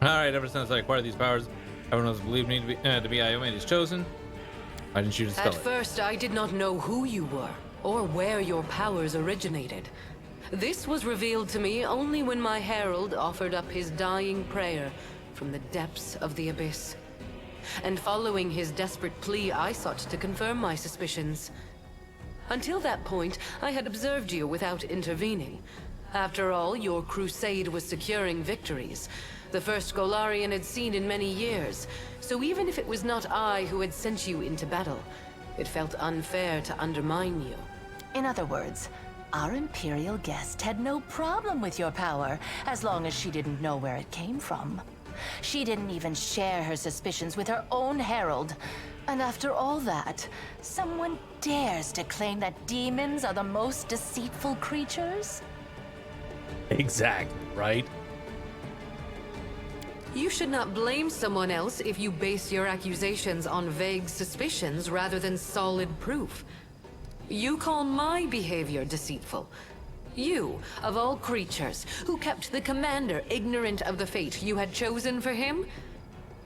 Alright, ever since I acquired these powers, everyone has believed me to be Iomedes chosen. Why didn't you just tell At it? first, I did not know who you were, or where your powers originated. This was revealed to me only when my herald offered up his dying prayer from the depths of the abyss. And following his desperate plea, I sought to confirm my suspicions. Until that point, I had observed you without intervening. After all, your crusade was securing victories, the first Golarian had seen in many years. So even if it was not I who had sent you into battle, it felt unfair to undermine you. In other words, our Imperial guest had no problem with your power, as long as she didn't know where it came from. She didn't even share her suspicions with her own herald. And after all that, someone dares to claim that demons are the most deceitful creatures? Exactly, right? You should not blame someone else if you base your accusations on vague suspicions rather than solid proof. You call my behavior deceitful. You, of all creatures, who kept the commander ignorant of the fate you had chosen for him?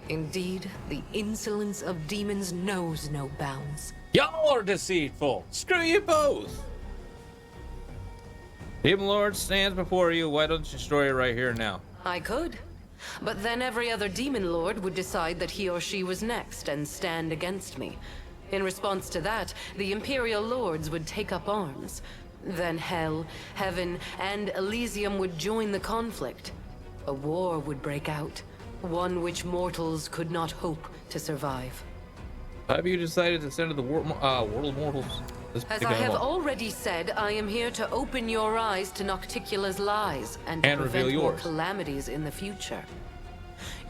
Indeed, the insolence of demons knows no bounds. Y'all are deceitful. Screw you both. Demon Lord stands before you. Why don't you destroy it right here and now? I could. But then every other demon lord would decide that he or she was next and stand against me. In response to that, the Imperial Lords would take up arms. Then Hell, Heaven, and Elysium would join the conflict. A war would break out, one which mortals could not hope to survive. Have you decided to send to the world of mortals? As I have already said, I am here to open your eyes to Nocticula's lies and to reveal prevent more yours. calamities in the future.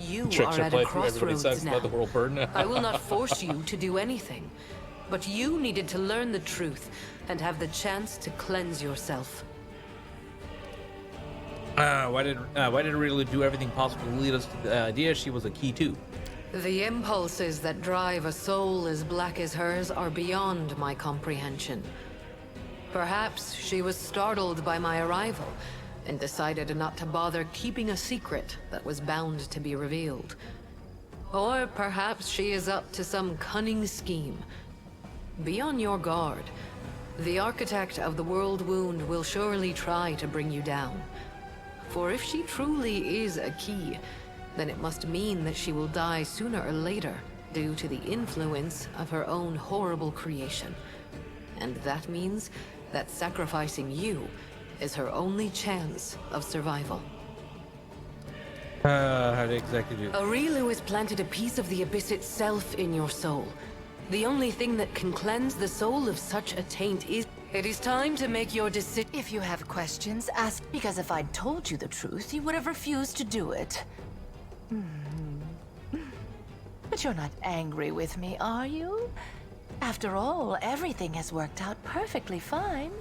You Tricks are are at played a from everybody crossroads says now. let the world burn. I will not force you to do anything, but you needed to learn the truth and have the chance to cleanse yourself. Why did Rita do everything possible to lead us to the idea she was a key too? The impulses that drive a soul as black as hers are beyond my comprehension. Perhaps she was startled by my arrival and decided not to bother keeping a secret that was bound to be revealed. Or perhaps she is up to some cunning scheme. Be on your guard. The architect of the world wound will surely try to bring you down. For if she truly is a key, then it must mean that she will die sooner or later due to the influence of her own horrible creation. And that means that sacrificing you is her only chance of survival. How did exactly do? Aurilu has planted a piece of the abyss itself in your soul. The only thing that can cleanse the soul of such a taint is... It is time to make your decision. If you have questions, ask, because if I'd told you the truth, you would have refused to do it. But you're not angry with me, are you? After all, everything has worked out perfectly fine.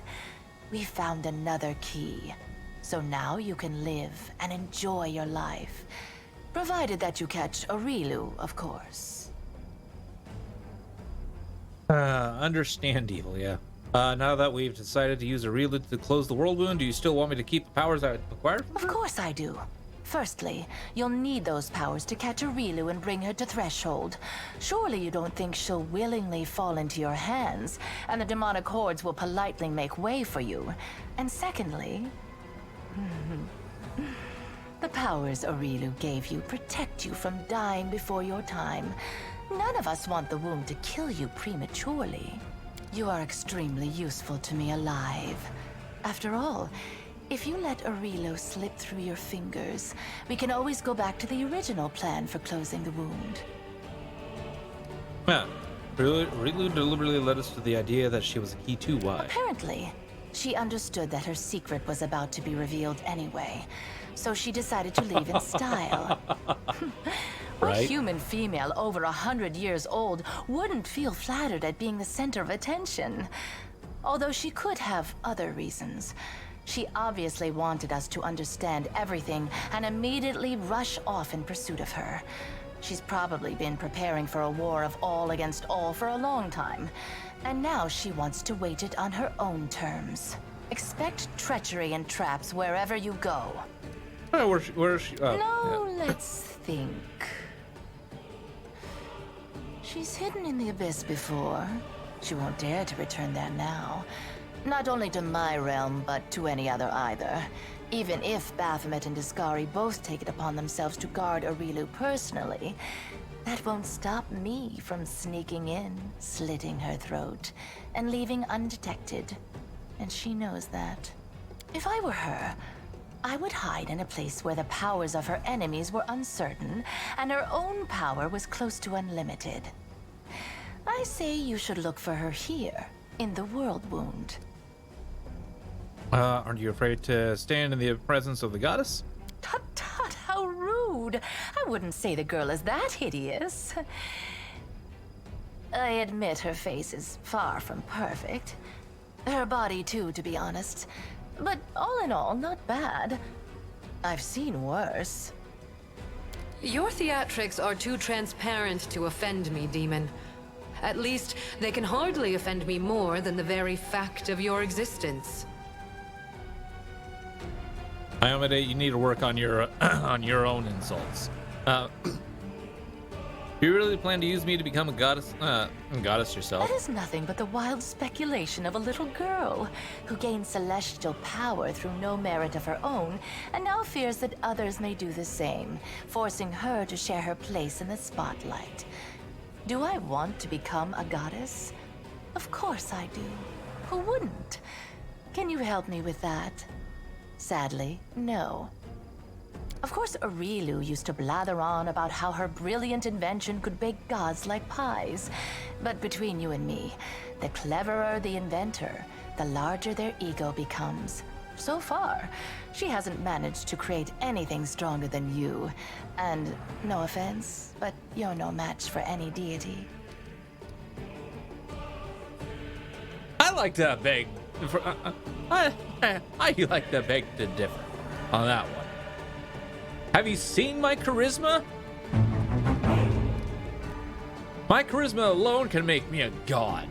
We found another key. So now you can live and enjoy your life. Provided that you catch Aurilu, of course. Understand, yeah. Now that we've decided to use a reload to close the world wound, do you still want me to keep the powers I acquired from Of her? course I do. Firstly, you'll need those powers to catch Aurilu and bring her to Threshold. Surely you don't think she'll willingly fall into your hands, and the demonic hordes will politely make way for you. And secondly, the powers Aurilu gave you protect you from dying before your time. None of us want the wound to kill you prematurely. You are extremely useful to me alive. After all, if you let Aurilu slip through your fingers, we can always go back to the original plan for closing the wound. Yeah. Rilu deliberately led us to the idea that she was a key too. Why? Apparently, she understood that her secret was about to be revealed anyway, so she decided to leave in style. What Right? human female over 100 years old wouldn't feel flattered at being the center of attention? Although she could have other reasons. She obviously wanted us to understand everything and immediately rush off in pursuit of her. She's probably been preparing for a war of all against all for a long time, and now she wants to wage it on her own terms. Expect treachery and traps wherever you go. Oh, where is she? Oh, No, yeah. let's think. She's hidden in the abyss before. She won't dare to return there now. Not only to my realm, but to any other either. Even if Baphomet and Discari both take it upon themselves to guard Aurilu personally, that won't stop me from sneaking in, slitting her throat, and leaving undetected. And she knows that. If I were her, I would hide in a place where the powers of her enemies were uncertain, and her own power was close to unlimited. I say you should look for her here, in the World Wound. Aren't you afraid to stand in the presence of the goddess? Tut tut, how rude! I wouldn't say the girl is that hideous. I admit her face is far from perfect. Her body too, to be honest. But all in all, not bad. I've seen worse. Your theatrics are too transparent to offend me, demon. At least, they can hardly offend me more than the very fact of your existence. Iomade, you need to work on your on your own insults. You really plan to use me to become a goddess yourself? That is nothing but the wild speculation of a little girl who gained celestial power through no merit of her own, and now fears that others may do the same, forcing her to share her place in the spotlight. Do I want to become a goddess? Of course I do. Who wouldn't? Can you help me with that? Sadly, no. Of course, Aurilu used to blather on about how her brilliant invention could bake gods like pies. But between you and me, the cleverer the inventor, the larger their ego becomes. So far, she hasn't managed to create anything stronger than you. And no offense, but you're no match for any deity. I like to beg. I like to beg to differ on that one. Have you seen my charisma? My charisma alone can make me a god.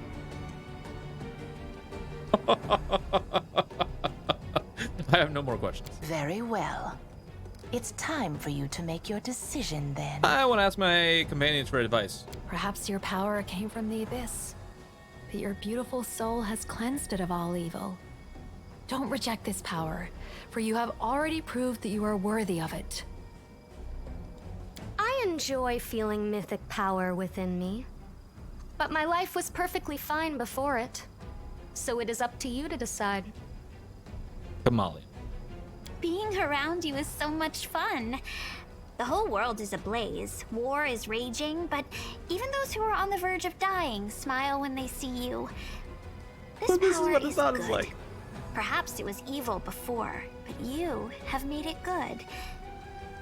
I have no more questions. Very well. It's time for you to make your decision then. I want to ask my companions for advice. Perhaps your power came from the abyss, but your beautiful soul has cleansed it of all evil. Don't reject this power, for you have already proved that you are worthy of it. I enjoy feeling mythic power within me, but my life was perfectly fine before it. So it is up to you to decide. Kamali. Being around you is so much fun. The whole world is ablaze. War is raging, but even those who are on the verge of dying smile when they see you. This power is good. Perhaps it was evil before, but you have made it good.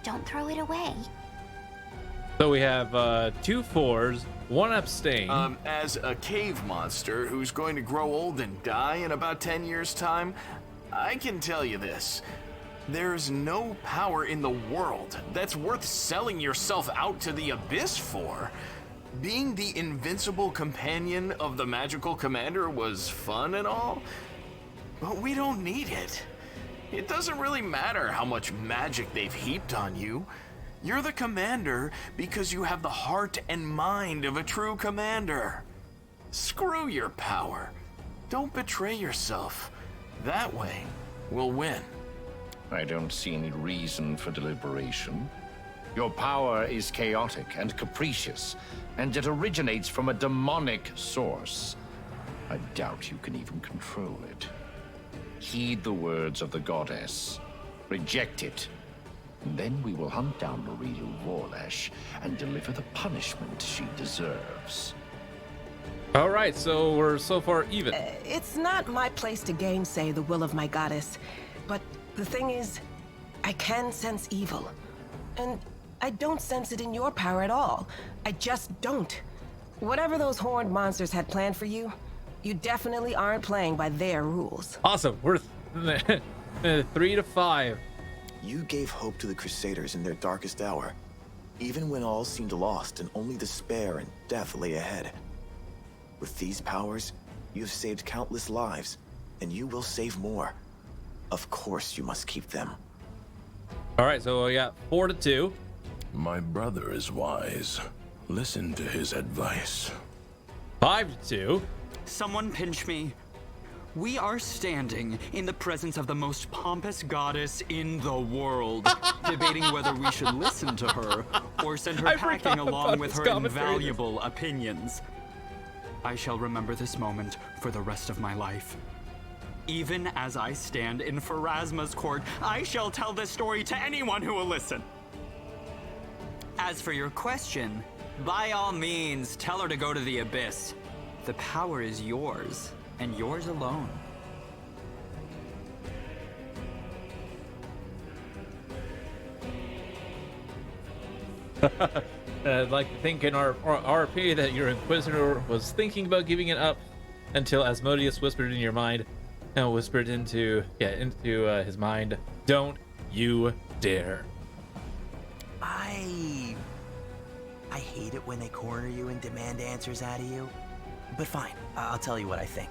Don't throw it away. So we have 2 4s, 1 abstain. As a cave monster who's going to grow old and die in about 10 years' time, I can tell you this. There's no power in the world that's worth selling yourself out to the abyss for. Being the invincible companion of the magical commander was fun and all, but we don't need it. It doesn't really matter how much magic they've heaped on you. You're the commander because you have the heart and mind of a true commander. Screw your power. Don't betray yourself. That way, we'll win. I don't see any reason for deliberation. Your power is chaotic and capricious, and it originates from a demonic source. I doubt you can even control it. Heed the words of the goddess. Reject it. And then we will hunt down Aurilu Vorlesh and deliver the punishment she deserves. All right, so we're so far even. It's not my place to gainsay the will of my goddess, but the thing is, I can sense evil. And I don't sense it in your power at all. I just don't. Whatever those horned monsters had planned for you, you definitely aren't playing by their rules. Awesome. We're 3 to 5. You gave hope to the Crusaders in their darkest hour, even when all seemed lost and only despair and death lay ahead. With these powers, you have saved countless lives, and you will save more. Of course you must keep them. All right, so we got 4-2. My brother is wise. Listen to his advice. 5-2. Someone pinch me. We are standing in the presence of the most pompous goddess in the world, debating whether we should listen to her or send her packing along with her invaluable opinions. I shall remember this moment for the rest of my life. Even as I stand in Pharasma's court, I shall tell this story to anyone who will listen. As for your question, by all means, tell her to go to the abyss. The power is yours, and yours alone. I'd like to think in our RP that your Inquisitor was thinking about giving it up until Asmodeus whispered in your mind, and whispered into his mind, "Don't you dare." I hate it when they corner you and demand answers out of you. But fine, I'll tell you what I think.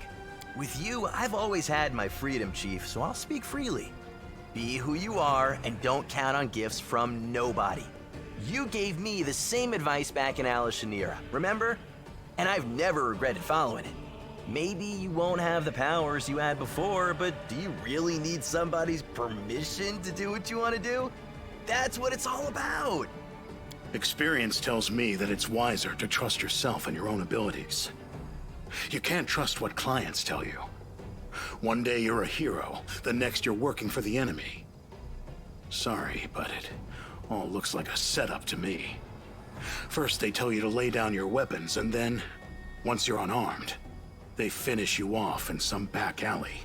With you, I've always had my freedom, Chief, so I'll speak freely. Be who you are and don't count on gifts from nobody. You gave me the same advice back in Alishanira, remember? And I've never regretted following it. Maybe you won't have the powers you had before, but do you really need somebody's permission to do what you want to do? That's what it's all about. Experience tells me that it's wiser to trust yourself and your own abilities. You can't trust what clients tell you. One day you're a hero, the next you're working for the enemy. Sorry, but it all looks like a setup to me. First they tell you to lay down your weapons, and then, once you're unarmed, they finish you off in some back alley.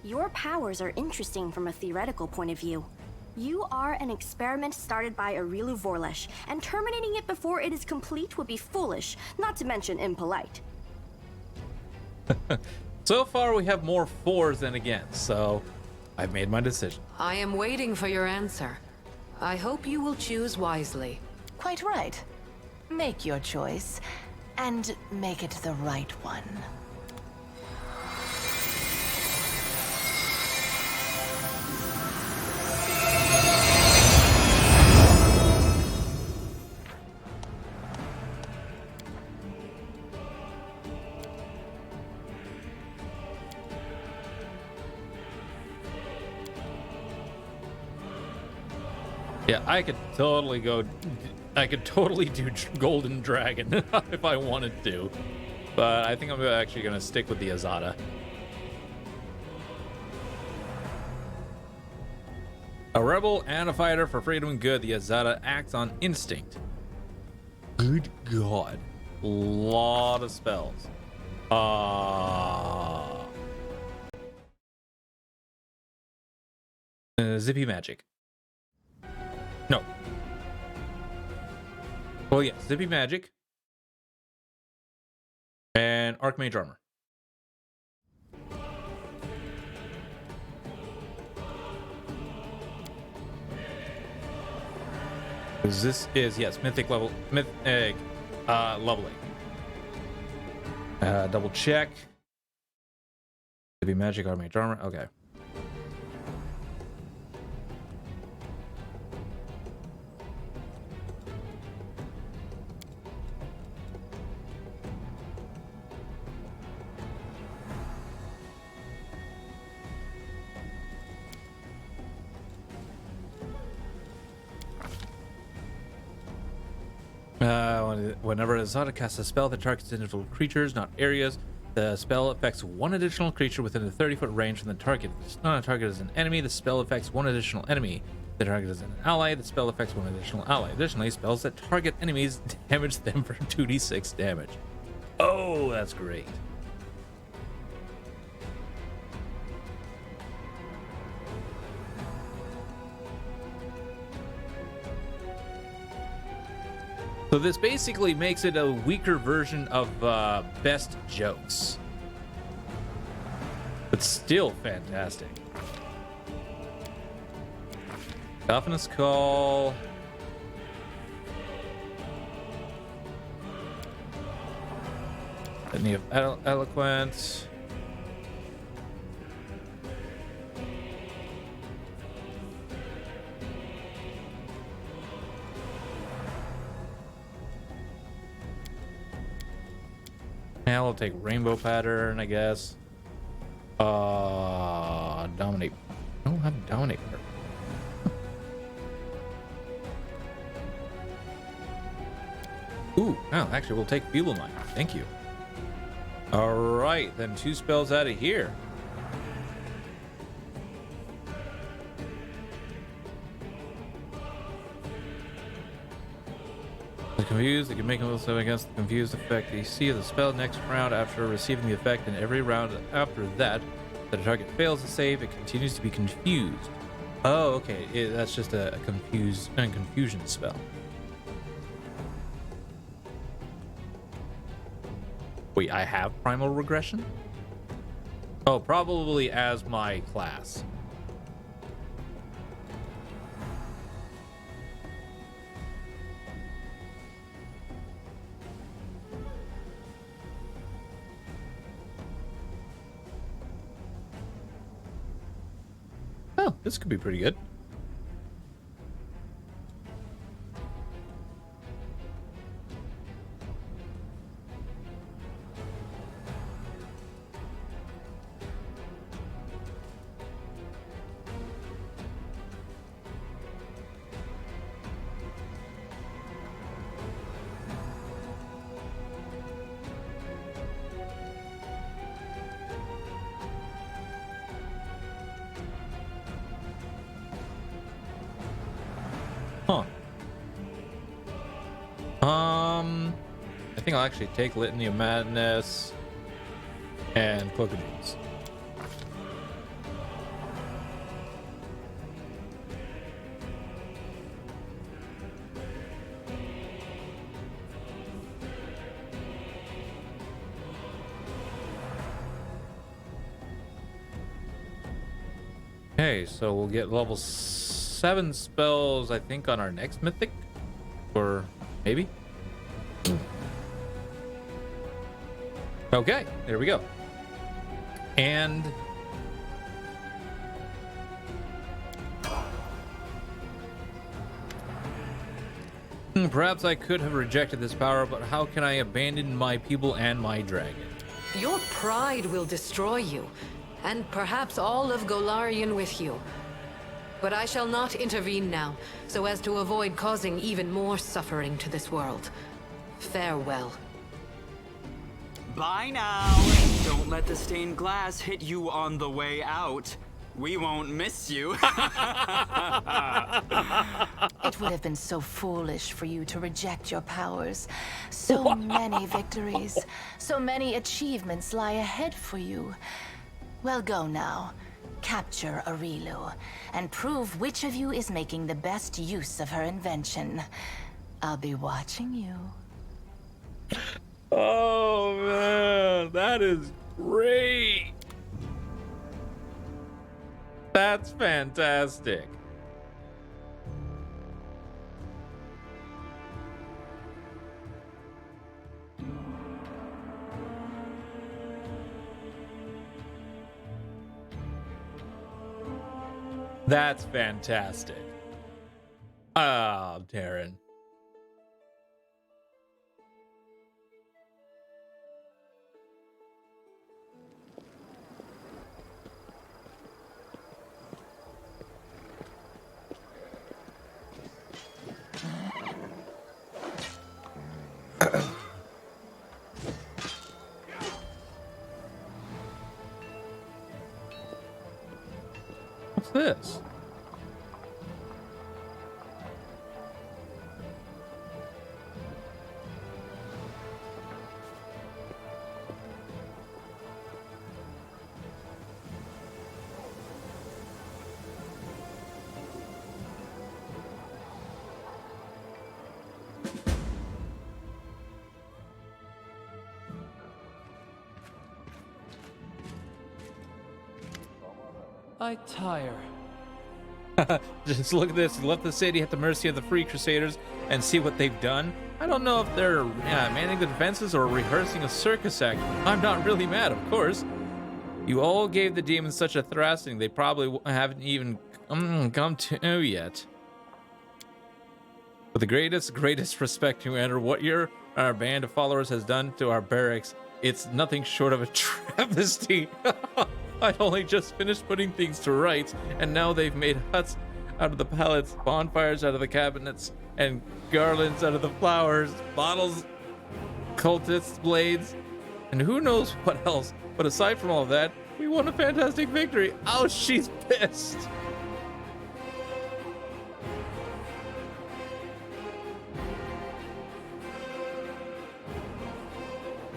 Your powers are interesting from a theoretical point of view. You are an experiment started by Arilu Vorlesh, and terminating it before it is complete would be foolish, not to mention impolite. So far, we have more fours than against, so I've made my decision. I am waiting for your answer. I hope you will choose wisely. Quite right. Make your choice, and make it the right one. Yeah, I could totally do Golden Dragon if I wanted to. But I think I'm actually going to stick with the Azata. A rebel and a fighter for freedom and good, the Azata acts on instinct. Good God. Lot of spells. Zippy magic. No. Well, yeah, Zippy Magic. And Archmage Armor. This is, yes, Mythic level, leveling. Double check. Zippy Magic, Archmage Armor, okay. Whenever Azata casts a spell that targets individual creatures, not areas, the spell affects one additional creature within a 30-foot range from the target. If it's not a target as an enemy, the spell affects one additional enemy. If the target is an ally, the spell affects one additional ally. Additionally, spells that target enemies damage them for 2d6 damage. Oh, that's great. So this basically makes it a weaker version of Best Jokes. But still fantastic. Dolphinus Call. Litany of Eloquence. Yeah, we'll take rainbow pattern, I guess. Dominate. I don't have dominate pattern. Ooh, no, actually, we'll take feeble mind. Thank you. All right, then 2 spells out of here. The confused, you can make a little save against the confused effect. You see the spell next round after receiving the effect, and every round after that, the target fails to save, it continues to be confused. Oh, okay. That's just a confusion spell. Wait, I have primal regression? Oh, probably as my class. Oh, this could be pretty good. Huh. I think I'll actually take Litany of Madness and Cloak of Dreams. Okay, so we'll get level 7 spells, I think, on our next mythic, or maybe. Okay, there we go. And perhaps I could have rejected this power, but how can I abandon my people and my dragon? Your pride will destroy you, and perhaps all of Golarion with you. But I shall not intervene now, so as to avoid causing even more suffering to this world. Farewell. Bye now. Don't let the stained glass hit you on the way out. We won't miss you. It would have been so foolish for you to reject your powers. So many victories, so many achievements lie ahead for you. Well, go now. Capture Arilu, and prove which of you is making the best use of her invention. I'll be watching you. Oh man, that is great. That's fantastic. That's fantastic. Ah, Darren. What's this? I tire. Just look at this. Left the city at the mercy of the Free Crusaders and see what they've done. I don't know if they're manning the defenses or rehearsing a circus act. I'm not really mad, of course. You all gave the demons such a thrasting they probably haven't even come to yet. With the greatest respect, Commander, what our band of followers has done to our barracks It's nothing short of a travesty. I'd only just finished putting things to rights, and now they've made huts out of the pallets, bonfires out of the cabinets, and garlands out of the flowers, bottles, cultists' blades, and who knows what else. But aside from all of that, we won a fantastic victory. Oh, she's pissed.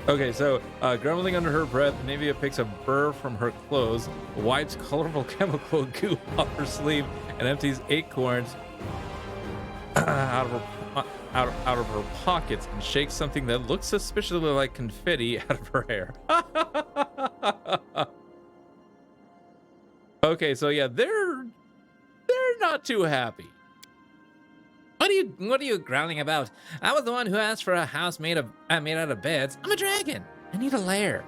Okay, so grumbling under her breath, Navia picks a burr from her clothes, wipes colorful chemical goo off her sleeve, and empties acorns out of her pockets and shakes something that looks suspiciously like confetti out of her hair. Okay, so yeah, they're not too happy. What are you growling about? I was the one who asked for a house made out of beds. I'm a dragon. I need a lair.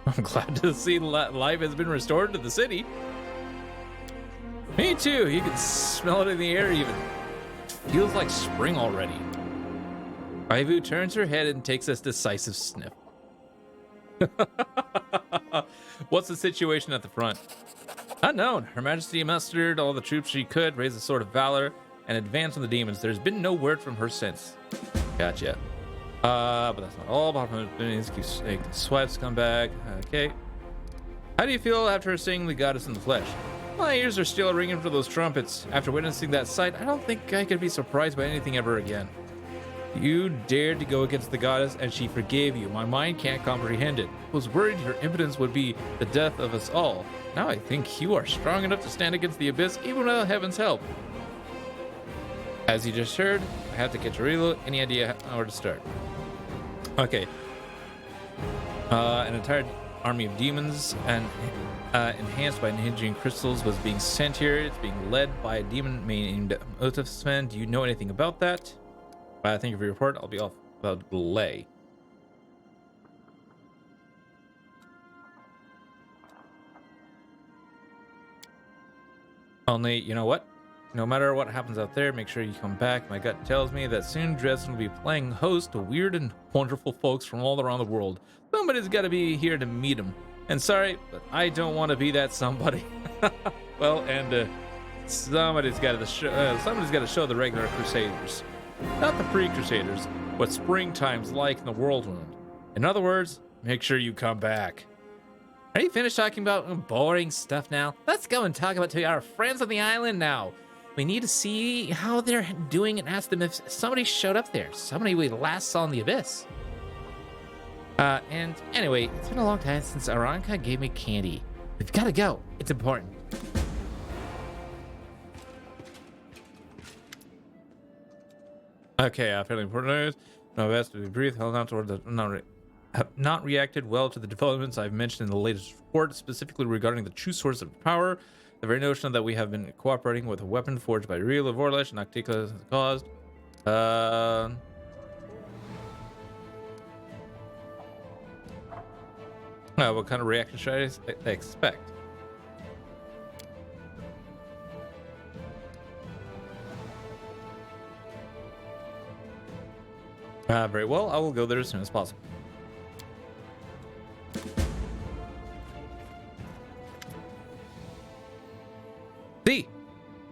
I'm glad to see life has been restored to the city. Me too. You can smell it in the air even. It feels like spring already. Aivu turns her head and takes a decisive sniff. What's the situation at the front? Unknown. Her Majesty mustered all the troops she could, raised the sword of valor, and advanced on the demons. There's been no word from her since. Gotcha. But that's not all. Keeps making swipes come back. Okay. How do you feel after seeing the goddess in the flesh? My ears are still ringing for those trumpets. After witnessing that sight, I don't think I could be surprised by anything ever again. You dared to go against the goddess, and she forgave you. My mind can't comprehend it. I was worried your impotence would be the death of us all. Now I think you are strong enough to stand against the abyss, even without heaven's help. As you just heard, I have to catch a reload. Any idea where to start? Okay. An entire army of demons and enhanced by hinging crystals was being sent here. It's being led by a demon named Otifsman. Do you know anything about that? Thank you for your report. I'll be off without delay. Only, you know what? No matter what happens out there, make sure you come back. My gut tells me that soon Dresden will be playing host to weird and wonderful folks from all around the world. Somebody's got to be here to meet them. And sorry, but I don't want to be that somebody. Well, and somebody's got to show the regular Crusaders. Not the pre-Crusaders, what springtime's like in the Whirlwind. In other words, make sure you come back. Are you finished talking about boring stuff now? Let's go and talk about to our friends on the island now. We need to see how they're doing and ask them if somebody showed up there. Somebody we last saw in the abyss. And anyway, it's been a long time since Aranka gave me candy. We've got to go. It's important. Okay, fairly important news. No best to be brief. Held on toward the have not reacted well to the developments I've mentioned in the latest report, specifically regarding the true source of power. The very notion that we have been cooperating with a weapon forged by Real of Vorlesh and Octica has caused. What kind of reaction should I expect? Very well. I will go there as soon as possible. See,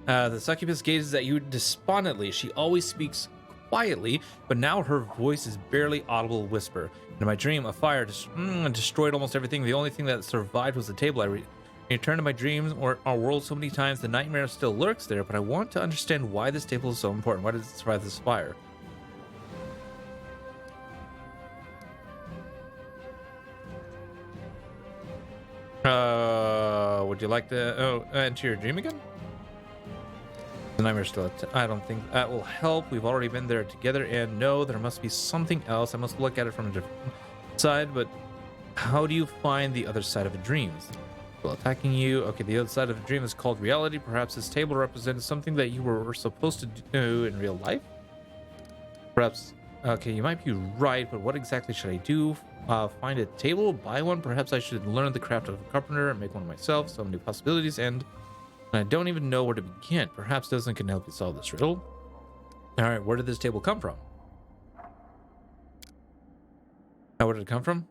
the succubus gazes at you despondently. She always speaks quietly, but now her voice is barely audible whisper. In my dream, a fire destroyed almost everything. The only thing that survived was the table I returned to my dreams or our world so many times. The nightmare still lurks there, but I want to understand why this table is so important. Why does it survive this fire? Would you like to enter your dream again? The nightmare still. I don't think that will help. We've already been there together, and no, there must be something else. I must look at it from a different side. But how do you find the other side of a dream? Well, attacking you. Okay, the other side of a dream is called reality. Perhaps this table represents something that you were supposed to do in real life. Perhaps. Okay, you might be right, but what exactly should I do? Find a table, buy one. Perhaps I should learn the craft of a carpenter and make one myself. So many possibilities, and And I don't even know where to begin. Perhaps Desmond can help you solve this riddle. All right, where did this table come from? Now, where did it come from?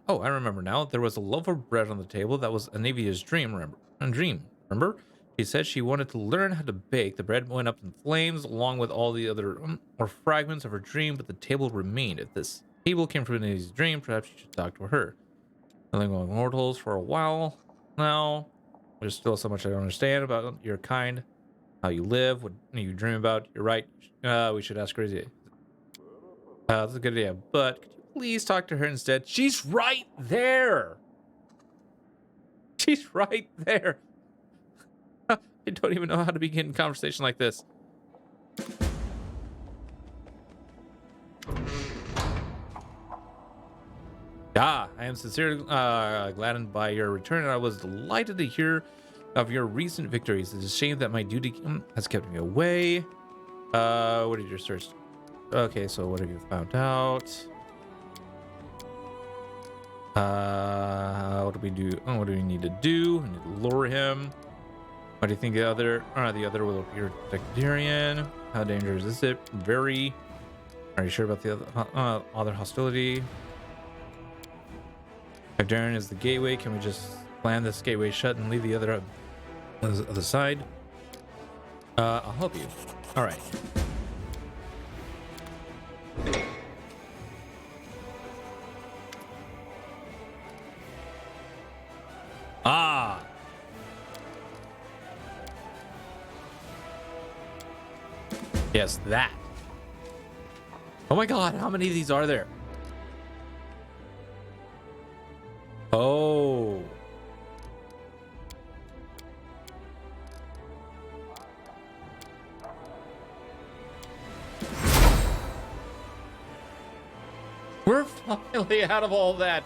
Oh, I remember now. There was a loaf of bread on the table. That was Anivia's dream, remember? She said she wanted to learn how to bake. The bread went up in flames along with all the other or fragments of her dream, but the table remained. If this table came from Anivia's dream, perhaps you should talk to her. I've been going mortals for a while now. There's still so much I don't understand about your kind, how you live, what you dream about. You're right. We should ask Crazy. That's a good idea, but could you please talk to her instead? She's right there. She's right there. I don't even know how to begin a conversation like this. I am sincerely gladdened by your return, and I was delighted to hear of your recent victories. It's a shame that my duty has kept me away. What did your search? Okay, so what have you found out? What do we do? Oh, what do we need to do? We need to lure him. What do you think the other will appear Tactarian? How dangerous is it? Very. Are you sure about the other hostility? Tactarian is the gateway. Can we just plan this gateway shut and leave the other side? I'll help you. All right. Yes, that. Oh my god, how many of these are there? Oh. We're finally out of all that.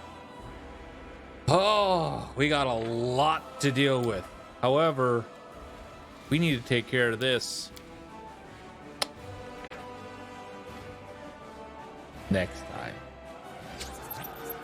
Oh, we got a lot to deal with. However, we need to take care of this next time.